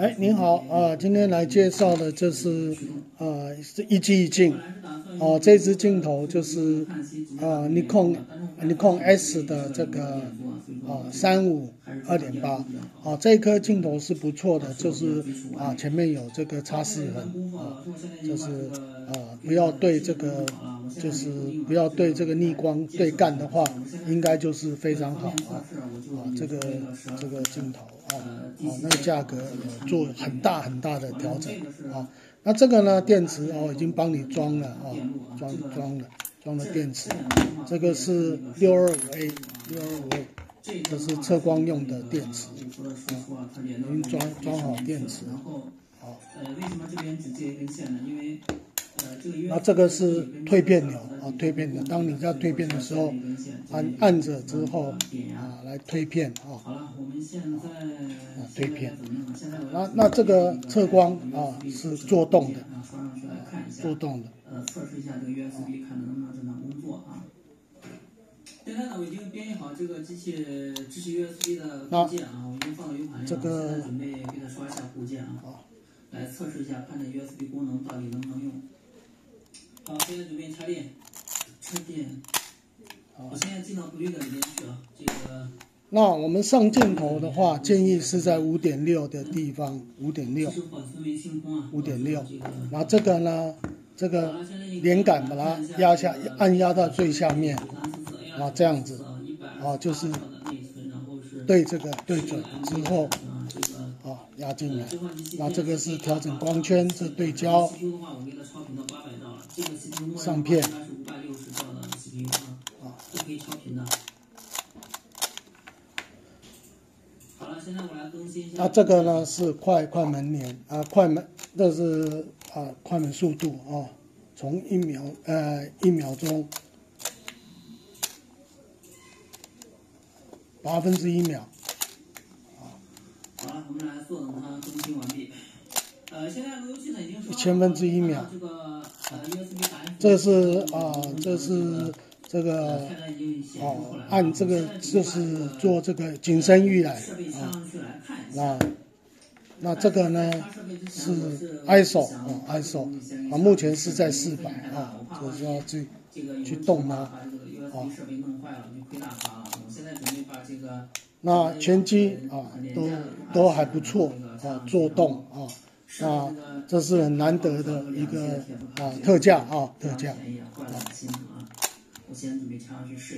哎，您好今天来介绍的就是是一机一镜这支镜头就是尼康 S 的这个35 2.8这颗镜头是不错的，就是前面有这个擦拭痕就是不要对这个逆光对干的话，应该就是非常好这个镜头那个价格有做很大的调整那这个呢，电池已经帮你装了装了电池，这个是625A，这是测光用的电池已经装好电池为什么这边只接一根线呢？因为那这个是蜕变钮蜕变钮，当你在蜕变的时候，按着之后来蜕片好了，我们现在蜕片。那这个测光是做动的做动的。测试一下这个 USB 看能不能正常工作现在呢，我已经编译好这个机器支持 USB 的固件我已经放到 U 盘上了。现在准备给它刷一下固件来测试一下，看这 USB 功能到底能不能用。好，现在准备插电。我现在进到 Bluetooth 里面去了。那我们上镜头的话，建议是在 5.6 的地方 5.6 然后这个呢，这个连杆把它按压到最下面这样子就是对这个对准之后压进来。那这个是调整光圈，这对焦上片可以超频的。好了，现在我来更新一下。那这个呢是快门连这是快门速度从1秒钟1/8秒。好了，我们来坐等它更新完毕。现在路由器呢已经1/1000秒。这是这个按这个就是做这个景深域来那这个呢是 ISO 目前是在400就是要去动它那全机都还不错做动那这是很难得的一个特价特价。我现在准备插上去试。